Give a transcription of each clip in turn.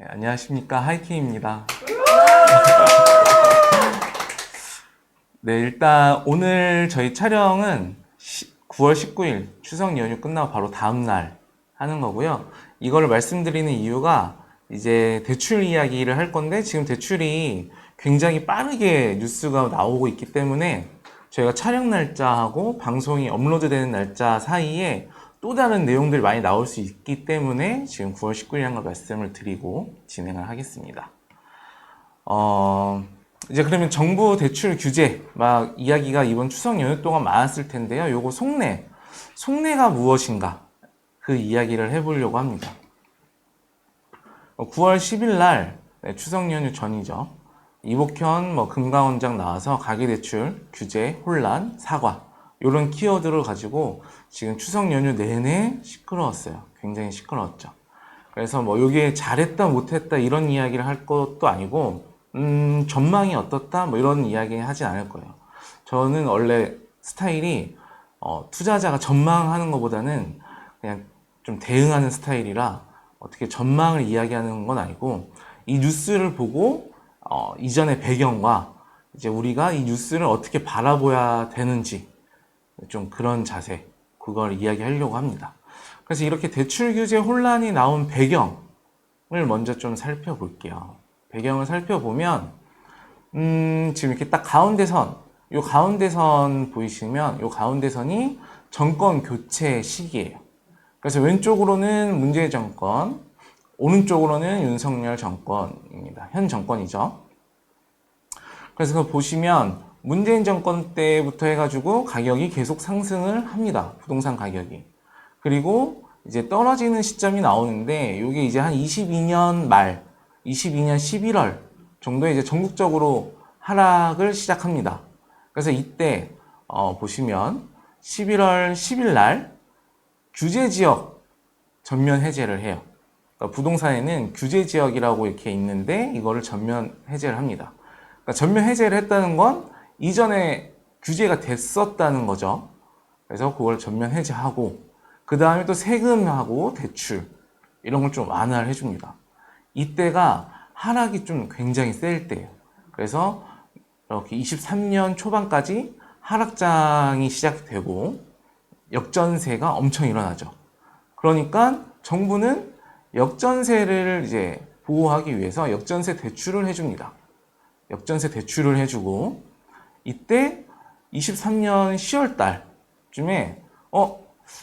네, 안녕하십니까, 하이킹입니다. 네, 일단 오늘 저희 촬영은 9월 19일 추석 연휴 끝나고 바로 다음날 하는 거고요. 이거를 말씀드리는 이유가 이제 대출 이야기를 할 건데, 지금 대출이 굉장히 빠르게 뉴스가 나오고 있기 때문에 저희가 촬영 날짜하고 방송이 업로드되는 날짜 사이에 또 다른 내용들이 많이 나올 수 있기 때문에 지금 9월 19일이라는 걸 말씀을 드리고 진행을 하겠습니다. 이제 그러면 정부 대출 규제 막 이야기가 이번 추석 연휴 동안 많았을 텐데요. 요거 속내가 무엇인가 그 이야기를 해보려고 합니다. 9월 10일 날 추석 연휴 전이죠. 이복현 금감원장 나와서 가계대출 규제 혼란 사과 이런 키워드를 가지고 지금 추석 연휴 내내 시끄러웠어요. 굉장히 시끄러웠죠. 그래서 요게 잘했다 못했다 이런 이야기를 할 것도 아니고 전망이 어떻다 이런 이야기 하진 않을 거예요. 저는 원래 스타일이 투자자가 전망하는 것보다는 그냥 좀 대응하는 스타일이라 어떻게 전망을 이야기하는 건 아니고, 이 뉴스를 보고 이전의 배경과 이제 우리가 이 뉴스를 어떻게 바라봐야 되는지 좀 그런 자세, 그걸 이야기하려고 합니다. 그래서 이렇게 대출 규제 혼란이 나온 배경을 먼저 좀 살펴볼게요. 배경을 살펴보면 지금 이렇게 딱 가운데선, 요 가운데선 보이시면 요 가운데선이 정권 교체 시기예요. 그래서 왼쪽으로는 문재인 정권, 오른쪽으로는 윤석열 정권입니다. 현 정권이죠. 그래서 보시면 문재인 정권 때부터 해가지고 가격이 계속 상승을 합니다. 부동산 가격이. 그리고 이제 떨어지는 시점이 나오는데, 이게 이제 한 22년 말, 22년 11월 정도에 이제 전국적으로 하락을 시작합니다. 그래서 이때 보시면 11월 10일 날 규제 지역 전면 해제를 해요. 그러니까 부동산에는 규제 지역이라고 이렇게 있는데 이거를 전면 해제를 합니다. 그러니까 전면 해제를 했다는 건 이전에 규제가 됐었다는 거죠. 그래서 그걸 전면 해제하고, 그 다음에 또 세금하고 대출 이런 걸 좀 완화를 해줍니다. 이때가 하락이 좀 굉장히 셀 때예요. 그래서 이렇게 23년 초반까지 하락장이 시작되고 역전세가 엄청 일어나죠. 그러니까 정부는 역전세를 이제 보호하기 위해서 역전세 대출을 해줍니다. 역전세 대출을 해주고, 이때 23년 10월 달쯤에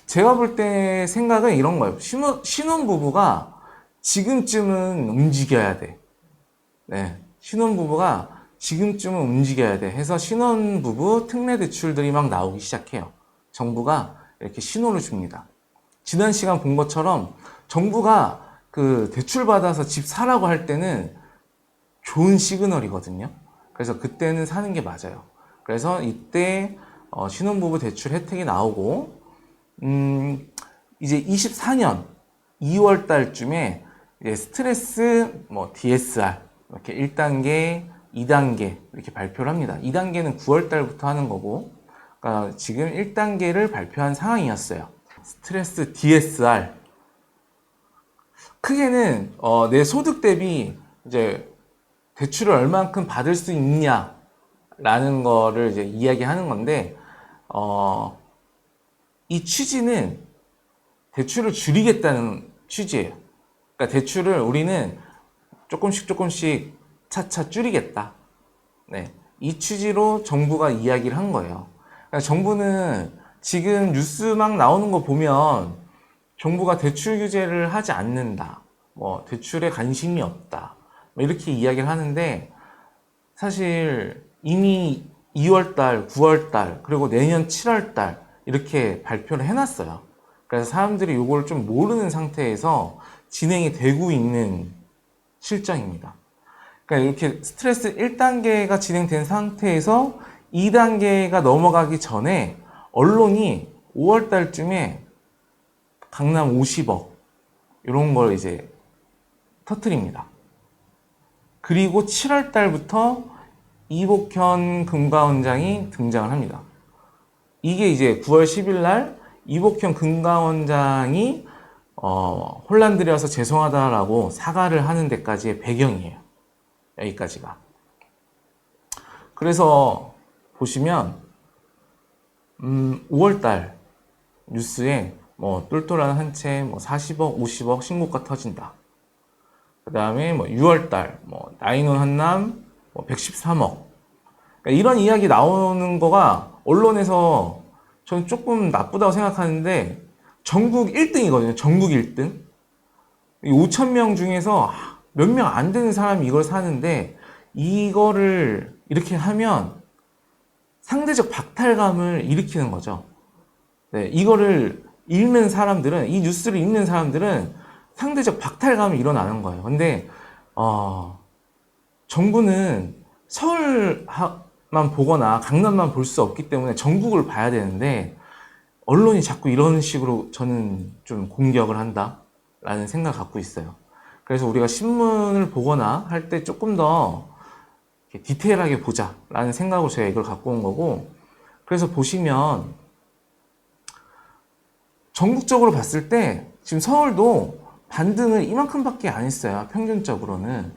제가 볼 때 생각은 이런 거예요. 신혼부부가 지금쯤은 움직여야 돼. 네, 신혼부부가 지금쯤은 움직여야 돼 해서 신혼부부 특례 대출들이 막 나오기 시작해요. 정부가 이렇게 신호를 줍니다. 지난 시간 본 것처럼 정부가 그 대출 받아서 집 사라고 할 때는 좋은 시그널이거든요. 그래서 그때는 사는 게 맞아요. 그래서 이때 신혼부부 대출 혜택이 나오고, 이제 24년 2월 달쯤에 이제 스트레스 DSR 이렇게 1단계, 2단계 이렇게 발표를 합니다. 2단계는 9월 달부터 하는 거고, 그러니까 지금 1단계를 발표한 상황이었어요. 스트레스 DSR. 크게는 내 소득 대비 이제 대출을 얼만큼 받을 수 있냐라는 거를 이제 이야기하는 건데, 이 취지는 대출을 줄이겠다는 취지예요. 그러니까 대출을 우리는 조금씩 차차 줄이겠다. 네, 이 취지로 정부가 이야기를 한 거예요. 그러니까 정부는 지금 뉴스 막 나오는 거 보면 정부가 대출 규제를 하지 않는다, 대출에 관심이 없다, 이렇게 이야기를 하는데, 사실 이미 2월달, 9월달, 그리고 내년 7월달 이렇게 발표를 해놨어요. 그래서 사람들이 이걸 좀 모르는 상태에서 진행이 되고 있는 실정입니다. 그러니까 이렇게 스트레스 1단계가 진행된 상태에서 2단계가 넘어가기 전에 언론이 5월달쯤에 강남 50억 이런 걸 이제 터뜨립니다. 그리고 7월달부터 이복현 금감원장이 등장을 합니다. 이게 이제 9월 10일 날 이복현 금감원장이 혼란드려서 죄송하다라고 사과를 하는 데까지의 배경이에요. 여기까지가. 그래서 보시면 5월달 뉴스에 뭐 똘똘한 한 채 뭐 40억, 50억 신고가 터진다. 그 다음에 뭐 6월달 뭐 나인원 한남 뭐 113억. 그러니까 이런 이야기 나오는 거가 언론에서 저는 조금 나쁘다고 생각하는데 전국 1등이거든요. 전국 1등. 5,000명 중에서 몇 명 안 되는 사람이 이걸 사는데 이거를 이렇게 하면 상대적 박탈감을 일으키는 거죠. 네, 이거를 읽는 사람들은, 이 뉴스를 읽는 사람들은 상대적 박탈감이 일어나는 거예요. 근데 정부는 서울만 보거나 강남만 볼 수 없기 때문에 전국을 봐야 되는데 언론이 자꾸 이런 식으로 저는 좀 공격을 한다라는 생각을 갖고 있어요. 그래서 우리가 신문을 보거나 할 때 조금 더 디테일하게 보자라는 생각으로 제가 이걸 갖고 온 거고, 그래서 보시면 전국적으로 봤을 때 지금 서울도 반등을 이만큼밖에 안 했어요. 평균적으로는.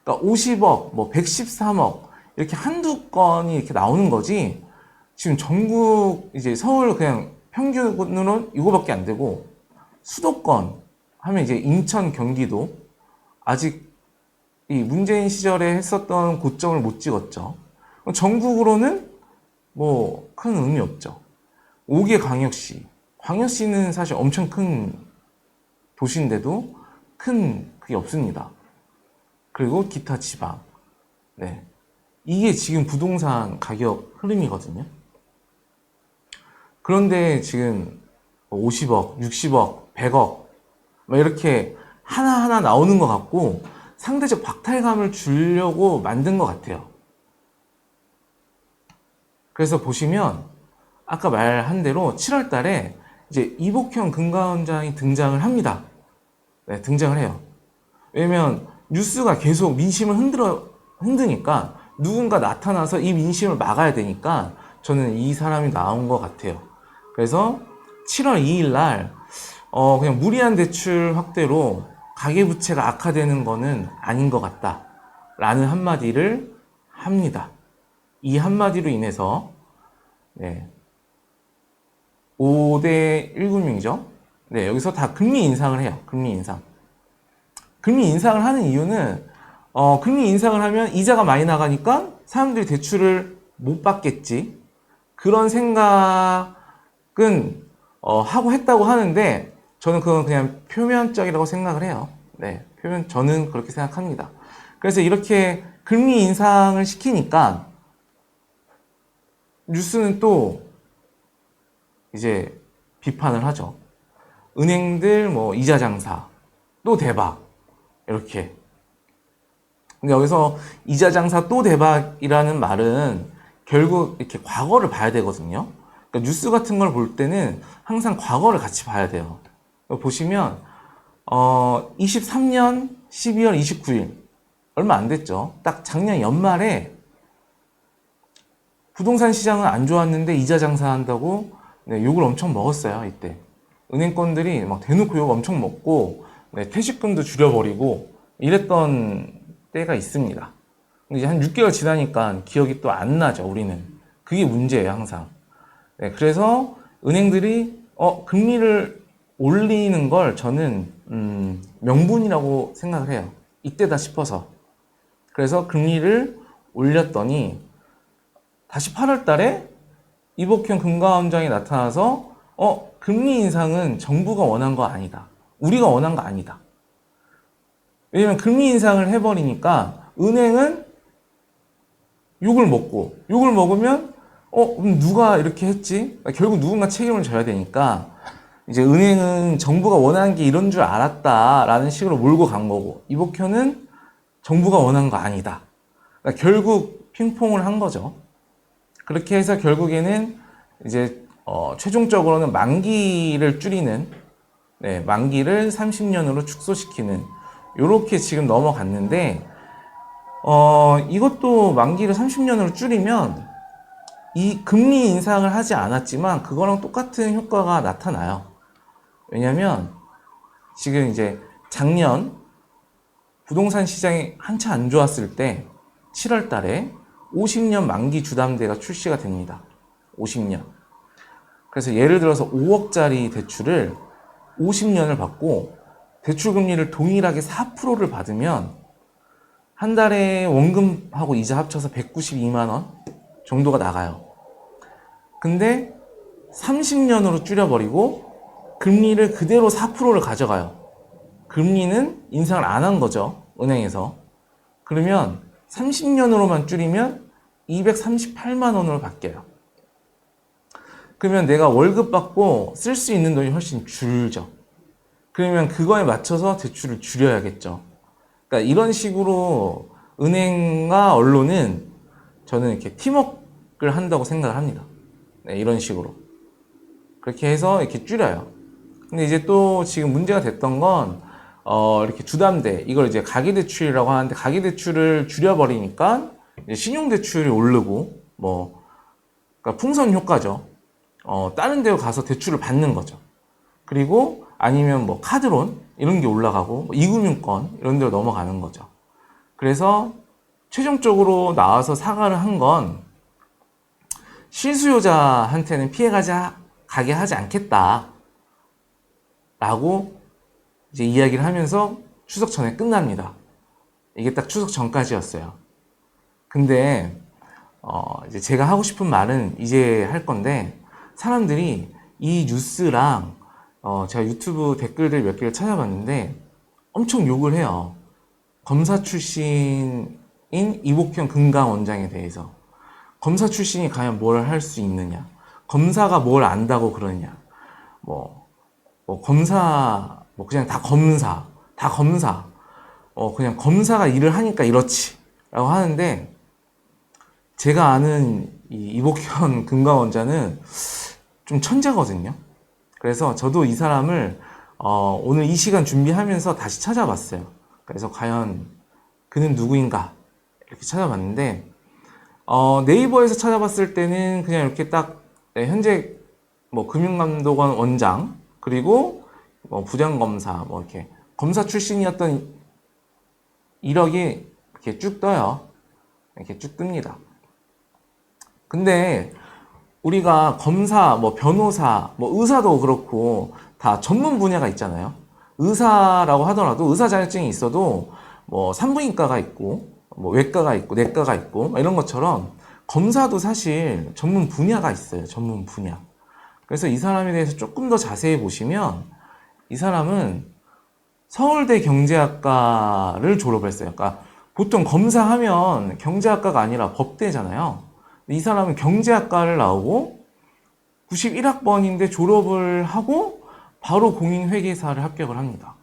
그러니까 50억, 뭐 113억 이렇게 한두 건이 이렇게 나오는 거지. 지금 전국 이제 서울 그냥 평균으로 이거밖에 안 되고, 수도권 하면 이제 인천, 경기도 아직 이 문재인 시절에 했었던 고점을 못 찍었죠. 전국으로는 뭐 큰 의미 없죠. 5개 광역시는 사실 엄청 큰 도시인데도 큰 그게 없습니다. 그리고 기타 지방. 네. 이게 지금 부동산 가격 흐름이거든요. 그런데 지금 50억, 60억, 100억 막 이렇게 하나하나 나오는 것 같고 상대적 박탈감을 주려고 만든 것 같아요. 그래서 보시면 아까 말한 대로 7월 달에 이제 이복형 금감원장이 등장을 합니다. 네, 등장을 해요. 왜냐면 뉴스가 계속 민심을 흔드니까 누군가 나타나서 이 민심을 막아야 되니까 저는 이 사람이 나온 것 같아요. 그래서 7월 2일 날 그냥 무리한 대출 확대로 가계부채가 악화되는 거는 아닌 것 같다 라는 한마디를 합니다. 이 한마디로 인해서 5대 1금융이죠. 네, 여기서 다 금리 인상을 해요. 금리 인상. 금리 인상을 하는 이유는 금리 인상을 하면 이자가 많이 나가니까 사람들이 대출을 못 받겠지. 그런 생각은 하고 했다고 하는데 저는 그건 그냥 표면적이라고 생각을 해요. 네, 저는 그렇게 생각합니다. 그래서 이렇게 금리 인상을 시키니까 뉴스는 또 이제 비판을 하죠. 은행들 뭐 이자 장사 또 대박 이렇게. 근데 여기서 이자 장사 또 대박이라는 말은 결국 이렇게 과거를 봐야 되거든요. 그러니까 뉴스 같은 걸 볼 때는 항상 과거를 같이 봐야 돼요. 보시면 23년 12월 29일 얼마 안 됐죠. 딱 작년 연말에 부동산 시장은 안 좋았는데 이자 장사한다고 욕을 엄청 먹었어요. 이때 은행권들이 막 대놓고 욕 엄청 먹고 퇴직금도 줄여버리고 이랬던 때가 있습니다. 근데 이제 한 6개월 지나니까 기억이 또 안 나죠. 우리는 그게 문제예요. 항상. 그래서 은행들이 금리를 올리는 걸 저는 명분이라고 생각을 해요. 이때다 싶어서. 그래서 금리를 올렸더니 다시 8월 달에 이복형 금감원장이 나타나서 금리 인상은 정부가 원한 거 아니다. 우리가 원한 거 아니다. 왜냐면 금리 인상을 해버리니까 은행은 욕을 먹으면 그럼 누가 이렇게 했지? 결국 누군가 책임을 져야 되니까 이제 은행은 정부가 원하는 게 이런 줄 알았다라는 식으로 몰고 간 거고 이복현은 정부가 원한 거 아니다. 그러니까 결국 핑퐁을 한 거죠. 그렇게 해서 결국에는 이제 최종적으로는 만기를 줄이는 만기를 30년으로 축소시키는 요렇게 지금 넘어갔는데 이것도 만기를 30년으로 줄이면 이 금리 인상을 하지 않았지만 그거랑 똑같은 효과가 나타나요. 왜냐면 지금 이제 작년 부동산 시장이 한참 안 좋았을 때 7월 달에 50년 만기 주담대가 출시가 됩니다. 50년. 그래서 예를 들어서 5억짜리 대출을 50년을 받고 대출 금리를 동일하게 4%를 받으면 한 달에 원금하고 이자 합쳐서 192만 원 정도가 나가요. 근데 30년으로 줄여버리고 금리를 그대로 4%를 가져가요. 금리는 인상을 안 한 거죠, 은행에서. 그러면 30년으로만 줄이면 238만 원으로 바뀌어요. 그러면 내가 월급 받고 쓸 수 있는 돈이 훨씬 줄죠. 그러면 그거에 맞춰서 대출을 줄여야겠죠. 그러니까 이런 식으로 은행과 언론은 저는 이렇게 팀워크를 한다고 생각을 합니다. 네, 이런 식으로. 그렇게 해서 이렇게 줄여요. 근데 이제 또 지금 문제가 됐던 건, 이렇게 주담대, 이걸 이제 가계대출이라고 하는데, 가계대출을 줄여버리니까, 이제 신용대출이 오르고, 그러니까 풍선 효과죠. 다른 데 가서 대출을 받는 거죠. 그리고 아니면 카드론, 이런 게 올라가고, 이금융권, 이런 데로 넘어가는 거죠. 그래서 최종적으로 나와서 사과를 한 건, 실수요자한테는 가게 하지 않겠다. 라고 이제 이야기를 하면서 추석 전에 끝납니다. 이게 딱 추석 전까지였어요. 근데, 이제 제가 하고 싶은 말은 이제 할 건데, 사람들이 이 뉴스랑, 제가 유튜브 댓글들 몇 개를 찾아봤는데, 엄청 욕을 해요. 검사 출신인 이복현 금강원장에 대해서. 검사 출신이 과연 뭘 할 수 있느냐? 검사가 뭘 안다고 그러냐? 검사, 그냥 다 검사. 그냥 검사가 일을 하니까 이렇지. 라고 하는데, 제가 아는 이복현 금강원장은 좀 천재거든요. 그래서 저도 이 사람을, 오늘 이 시간 준비하면서 다시 찾아봤어요. 그래서 과연 그는 누구인가? 이렇게 찾아봤는데, 네이버에서 찾아봤을 때는 그냥 이렇게 딱, 네, 현재 금융감독원 원장, 그리고 부장검사, 이렇게 검사 출신이었던 이력이 이렇게 쭉 떠요. 이렇게 쭉 뜹니다. 근데 우리가 검사, 변호사, 의사도 그렇고 다 전문 분야가 있잖아요. 의사라고 하더라도 의사 자격증이 있어도 산부인과가 있고 외과가 있고 내과가 있고 이런 것처럼 검사도 사실 전문 분야가 있어요. 전문 분야. 그래서 이 사람에 대해서 조금 더 자세히 보시면 이 사람은 서울대 경제학과를 졸업했어요. 그러니까 보통 검사하면 경제학과가 아니라 법대잖아요. 이 사람은 경제학과를 나오고 91학번인데 졸업을 하고 바로 공인회계사를 합격을 합니다.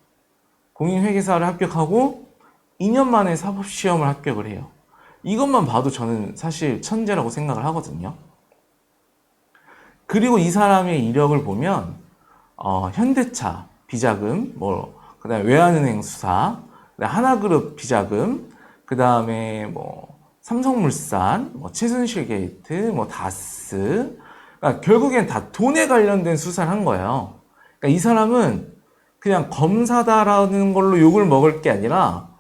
공인회계사를 합격하고 2년 만에 사법시험을 합격을 해요. 이것만 봐도 저는 사실 천재라고 생각을 하거든요. 그리고 이 사람의 이력을 보면 현대차 비자금, 그 다음에 외환은행 수사, 하나그룹 비자금, 그 다음에 삼성물산, 최순실 게이트, 다스. 그러니까 결국엔 다 돈에 관련된 수사를 한 거예요. 그러니까 이 사람은 그냥 검사다라는 걸로 욕을 먹을 게 아니라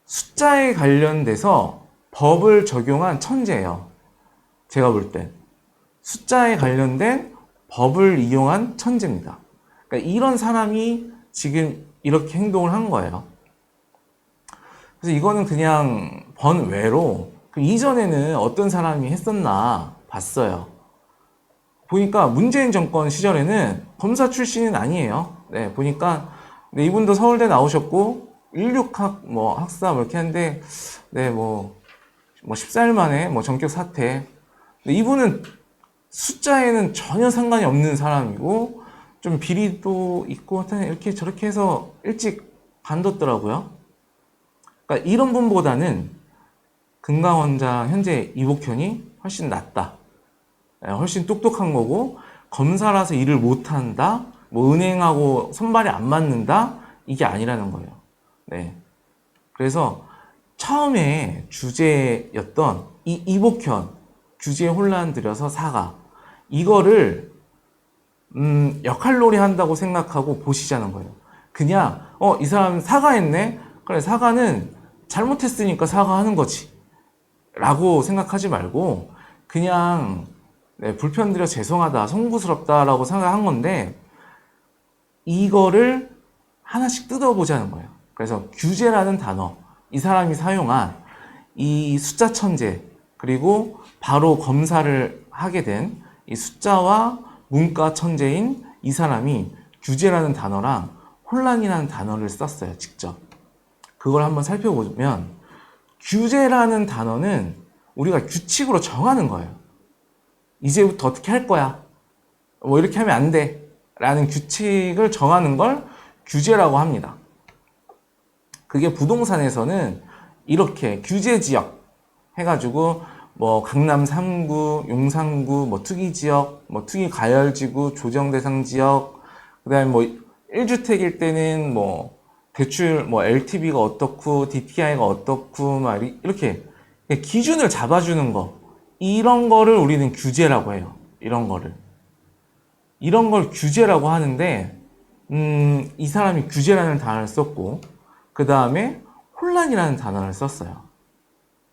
숫자에 관련돼서 법을 적용한 천재예요. 제가 볼 땐. 숫자에 관련된 법을 이용한 천재입니다. 그러니까 이런 사람이 지금 이렇게 행동을 한 거예요. 그래서 이거는 그냥 번외로 그 이전에는 어떤 사람이 했었나 봤어요. 보니까 문재인 정권 시절에는 검사 출신은 아니에요. 네, 보니까 네, 이분도 서울대 나오셨고 인류학 학사 이렇게 하는데 네, 14일 만에 전격 사퇴. 근데 이분은 숫자에는 전혀 상관이 없는 사람이고 좀 비리도 있고 이렇게 저렇게 해서 일찍 관뒀더라고요. 그러니까 이런 분보다는 금강원장 현재 이복현이 훨씬 낫다. 훨씬 똑똑한 거고 검사라서 일을 못한다. 은행하고 손발이 안 맞는다. 이게 아니라는 거예요. 네. 그래서 처음에 주제였던 이복현 규제 혼란 들여서 사과 이거를 역할놀이 한다고 생각하고 보시자는 거예요. 그냥 이 사람 사과했네? 그래, 사과는 잘못했으니까 사과하는 거지 라고 생각하지 말고 그냥 네, 불편드려 죄송하다, 송구스럽다 라고 생각한 건데 이거를 하나씩 뜯어보자는 거예요. 그래서 규제라는 단어, 이 사람이 사용한 이 숫자 천재, 그리고 바로 검사를 하게 된 이 숫자와 문과 천재인 이 사람이 규제라는 단어랑 혼란이라는 단어를 썼어요, 직접. 그걸 한번 살펴보면 규제라는 단어는 우리가 규칙으로 정하는 거예요. 이제부터 어떻게 할 거야. 뭐 이렇게 하면 안 돼. 라는 규칙을 정하는 걸 규제라고 합니다. 그게 부동산에서는 이렇게 규제지역 해가지고 뭐 강남 3구, 용산구, 뭐 투기지역, 뭐 투기가열지구, 조정대상지역, 그 다음에 뭐 1주택일 때는 뭐 대출 뭐 LTV가 어떻고 DTI가 어떻고 막 이렇게 기준을 잡아주는 거, 이런 거를 우리는 규제라고 해요. 이런 걸 규제라고 하는데 이 사람이 규제라는 단어를 썼고 그 다음에 혼란이라는 단어를 썼어요.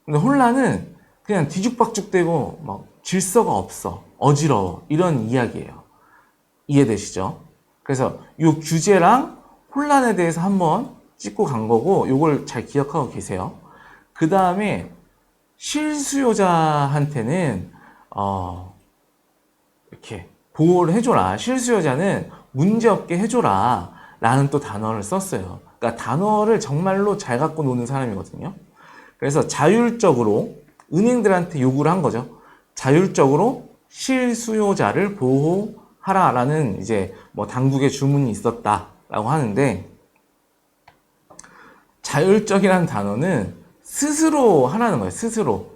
근데 혼란은 그냥 뒤죽박죽되고 막 질서가 없어, 어지러워, 이런 이야기예요. 이해되시죠? 그래서 이 규제랑 혼란에 대해서 한번 짚고 간 거고 요걸 잘 기억하고 계세요. 그 다음에 실수요자한테는 이렇게 보호를 해줘라. 실수요자는 문제없게 해줘라 라는 또 단어를 썼어요. 그러니까 단어를 정말로 잘 갖고 노는 사람이거든요. 그래서 자율적으로 은행들한테 요구를 한 거죠. 자율적으로 실수요자를 보호하라 라는 이제 뭐 당국의 주문이 있었다라고 하는데, 자율적이라는 단어는 스스로 하라는 거예요. 스스로.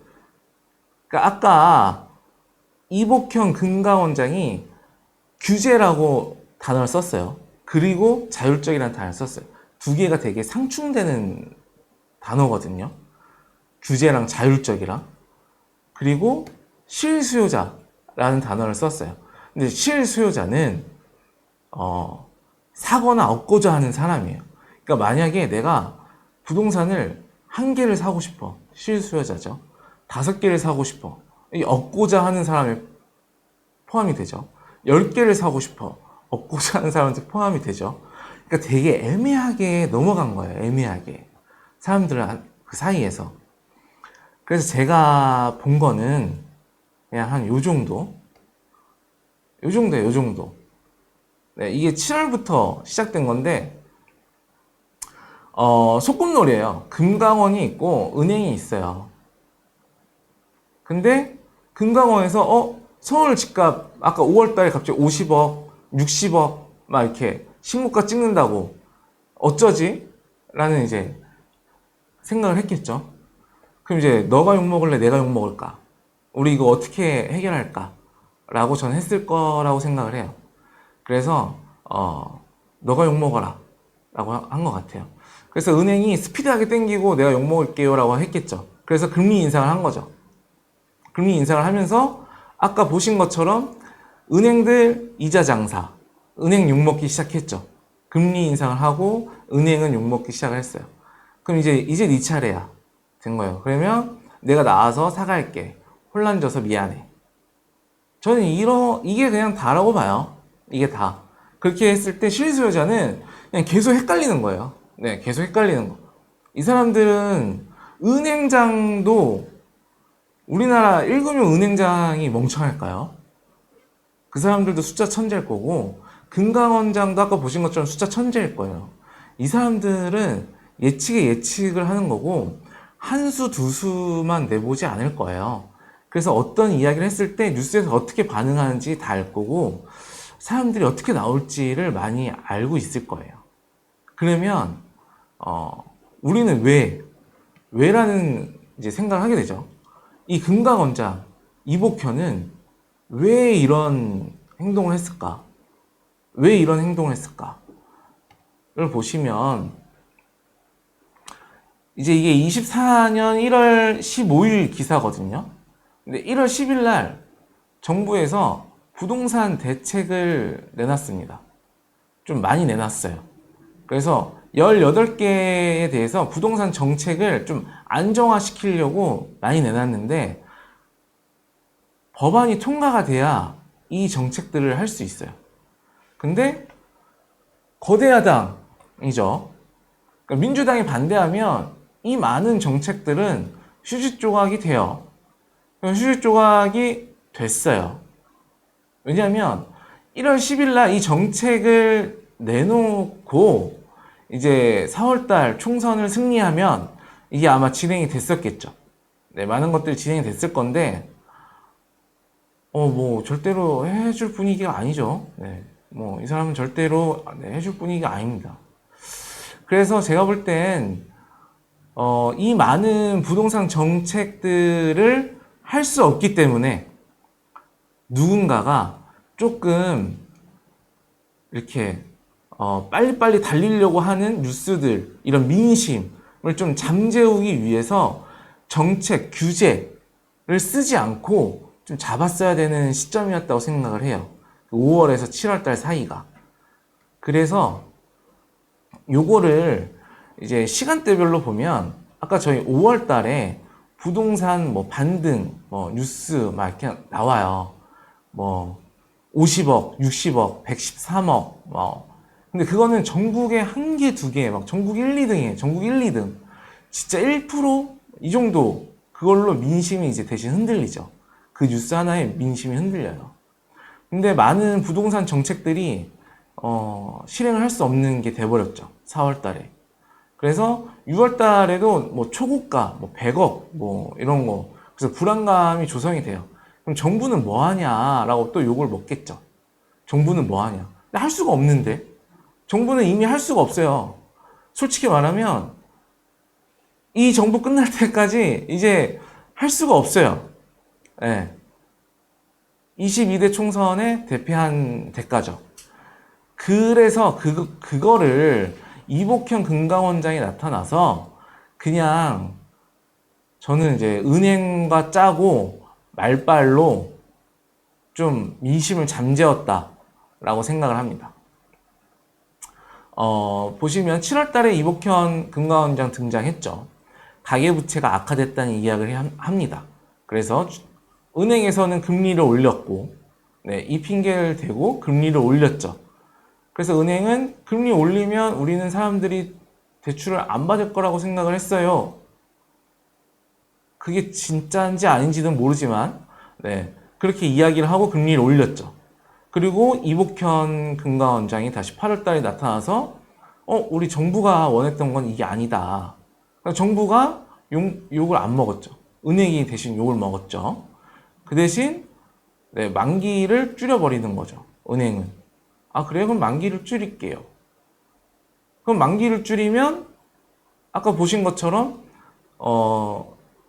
그러니까 아까 이복형 금감원장이 규제라고 단어를 썼어요. 그리고 자율적이라는 단어를 썼어요. 두 개가 되게 상충되는 단어거든요. 규제랑 자율적이랑. 그리고 실수요자라는 단어를 썼어요. 근데 실수요자는 사거나 얻고자 하는 사람이에요. 그러니까 만약에 내가 부동산을 한 개를 사고 싶어. 실수요자죠. 5개를 사고 싶어. 이 얻고자 하는 사람에 포함이 되죠. 10개를 사고 싶어. 얻고자 하는 사람한테 포함이 되죠. 그러니까 되게 애매하게 넘어간 거예요. 애매하게. 사람들 그 사이에서. 그래서 제가 본 거는 그냥 한 요 정도? 요 정도예요, 요 정도. 네, 이게 7월부터 시작된 건데, 소꿉놀이에요. 금강원이 있고, 은행이 있어요. 근데, 금강원에서, 서울 집값, 아까 5월 달에 갑자기 50억, 60억, 막 이렇게 신고가 찍는다고, 어쩌지? 라는 이제 생각을 했겠죠. 그럼 이제 너가 욕먹을래? 내가 욕먹을까? 우리 이거 어떻게 해결할까? 라고 저는 했을 거라고 생각을 해요. 그래서 너가 욕먹어라 라고 한 것 같아요. 그래서 은행이 스피드하게 땡기고 내가 욕먹을게요 라고 했겠죠. 그래서 금리 인상을 한 거죠. 금리 인상을 하면서 아까 보신 것처럼 은행들 이자 장사, 은행 욕먹기 시작했죠. 금리 인상을 하고 은행은 욕먹기 시작을 했어요. 그럼 이제 네 차례야 된 거예요. 그러면 내가 나와서 사과할게. 혼란져서 미안해. 저는 이게 그냥 다라고 봐요. 이게 다. 그렇게 했을 때 실수요자는 그냥 계속 헷갈리는 거예요. 네, 계속 헷갈리는 거. 이 사람들은 은행장도 우리나라 1금융 은행장이 멍청할까요? 그 사람들도 숫자 천재일 거고, 금감원장도 아까 보신 것처럼 숫자 천재일 거예요. 이 사람들은 예측을 하는 거고, 한 수, 두 수만 내보지 않을 거예요. 그래서 어떤 이야기를 했을 때 뉴스에서 어떻게 반응하는지 다 알 거고, 사람들이 어떻게 나올지를 많이 알고 있을 거예요. 그러면, 우리는 왜라는 이제 생각을 하게 되죠. 이 금강원장, 이복현은 왜 이런 행동을 했을까? 왜 이런 행동을 했을까? 를 보시면, 이제 이게 24년 1월 15일 기사거든요. 근데 1월 10일 날 정부에서 부동산 대책을 내놨습니다. 좀 많이 내놨어요. 그래서 18개에 대해서 부동산 정책을 좀 안정화시키려고 많이 내놨는데 법안이 통과가 돼야 이 정책들을 할 수 있어요. 근데 거대 야당이죠. 그러니까 민주당이 반대하면 이 많은 정책들은 휴지 조각이 돼요. 휴지 조각이 됐어요. 왜냐하면 1월 10일 날 이 정책을 내놓고 이제 4월달 총선을 승리하면 이게 아마 진행이 됐었겠죠. 네, 많은 것들이 진행이 됐을 건데 뭐 절대로 해줄 분위기가 아니죠. 네, 뭐 이 사람은 절대로 해줄 분위기가 아닙니다. 그래서 제가 볼 땐 이 많은 부동산 정책들을 할 수 없기 때문에 누군가가 조금 이렇게 빨리빨리 달리려고 하는 뉴스들, 이런 민심을 좀 잠재우기 위해서 정책, 규제를 쓰지 않고 좀 잡았어야 되는 시점이었다고 생각을 해요. 5월에서 7월달 사이가. 그래서 요거를 이제 시간대별로 보면 아까 저희 5월달에 부동산 뭐 반등, 뭐 뉴스 막 이렇게 나와요. 뭐 50억, 60억, 113억, 근데 그거는 전국에 한 개, 두 개, 막 전국 1, 2등이에요. 전국 1, 2등. 진짜 1%이 정도 그걸로 민심이 이제 대신 흔들리죠. 그 뉴스 하나에 민심이 흔들려요. 근데 많은 부동산 정책들이 실행을 할 수 없는 게 돼버렸죠. 4월 달에. 그래서 6월 달에도 뭐 초고가, 뭐 100억, 뭐 이런 거. 그래서 불안감이 조성이 돼요. 그럼 정부는 뭐 하냐라고 또 욕을 먹겠죠. 정부는 뭐 하냐. 근데 할 수가 없는데. 정부는 이미 할 수가 없어요. 솔직히 말하면 이 정부 끝날 때까지 이제 할 수가 없어요. 네. 22대 총선에 대패한 대가죠. 그래서 그거를 이복현 금감원장이 나타나서 그냥 저는 이제 은행과 짜고 말발로 좀 민심을 잠재웠다라고 생각을 합니다. 보시면 7월 달에 이복현 금감원장 등장했죠. 가계부채가 악화됐다는 이야기를 합니다. 그래서 은행에서는 금리를 올렸고, 네, 이 핑계를 대고 금리를 올렸죠. 그래서 은행은 금리 올리면 우리는 사람들이 대출을 안 받을 거라고 생각을 했어요. 그게 진짜인지 아닌지는 모르지만, 네, 그렇게 이야기를 하고 금리를 올렸죠. 그리고 이복현 금감원장이 다시 8월 달에 나타나서 우리 정부가 원했던 건 이게 아니다. 정부가 욕을 안 먹었죠. 은행이 대신 욕을 먹었죠. 그 대신 네, 만기를 줄여버리는 거죠. 은행은. 아 그래요? 그럼 만기를 줄일게요. 그럼 만기를 줄이면 아까 보신 것처럼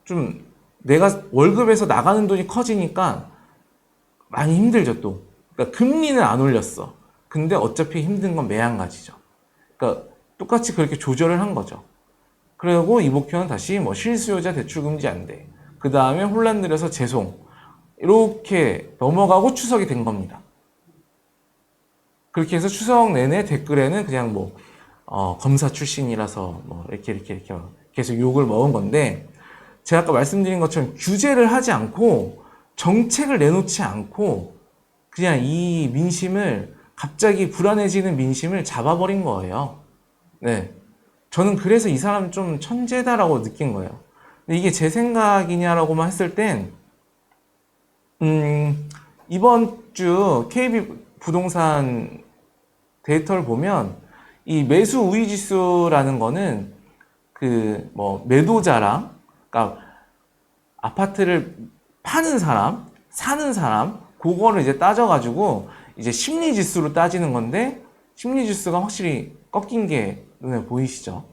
좀 내가 월급에서 나가는 돈이 커지니까 많이 힘들죠 또. 그러니까 금리는 안 올렸어. 근데 어차피 힘든 건 매한가지죠. 그러니까 똑같이 그렇게 조절을 한 거죠. 그리고 이복현은 다시 뭐 실수요자 대출금지 안 돼. 그 다음에 혼란 들여서 재송. 이렇게 넘어가고 추석이 된 겁니다. 그렇게 해서 추석 내내 댓글에는 그냥 뭐 검사 출신이라서 뭐 이렇게 계속 욕을 먹은 건데, 제가 아까 말씀드린 것처럼 규제를 하지 않고 정책을 내놓지 않고 그냥 이 민심을, 갑자기 불안해지는 민심을 잡아버린 거예요. 네. 저는 그래서 이 사람 좀 천재다라고 느낀 거예요. 근데 이게 제 생각이냐라고만 했을 땐, 이번 주 KB 부동산 데이터를 보면 이 매수 우위 지수라는 거는 그 뭐 매도자랑, 그러니까 아파트를 파는 사람, 사는 사람, 그거를 이제 따져가지고 이제 심리 지수로 따지는 건데, 심리 지수가 확실히 꺾인 게 눈에 보이시죠?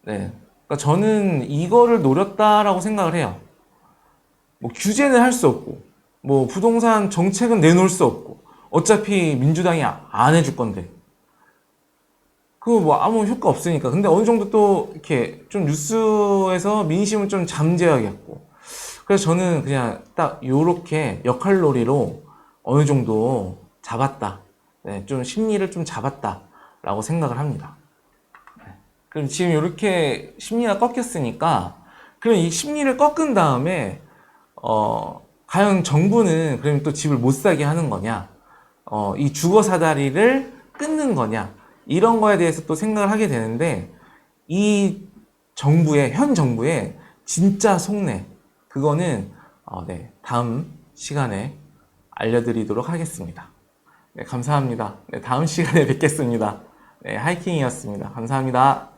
네. 그러니까 저는 이거를 노렸다라고 생각을 해요. 뭐 규제는 할 수 없고, 뭐 부동산 정책은 내놓을 수 없고, 어차피 민주당이 안 해줄 건데. 그거 뭐 아무 효과 없으니까. 근데 어느 정도 또 이렇게 좀 뉴스에서 민심을 좀 잠재워야겠고. 그래서 저는 그냥 딱 요렇게 역할놀이로 어느 정도 잡았다. 네, 좀 심리를 좀 잡았다. 라고 생각을 합니다. 그럼 지금 이렇게 심리가 꺾였으니까, 그럼 이 심리를 꺾은 다음에, 과연 정부는 그럼 또 집을 못 사게 하는 거냐? 이 주거 사다리를 끊는 거냐? 이런 거에 대해서 또 생각을 하게 되는데, 이 현 정부의 진짜 속내, 그거는, 네, 다음 시간에 알려드리도록 하겠습니다. 네, 감사합니다. 네, 다음 시간에 뵙겠습니다. 네, 하이킹이었습니다. 감사합니다.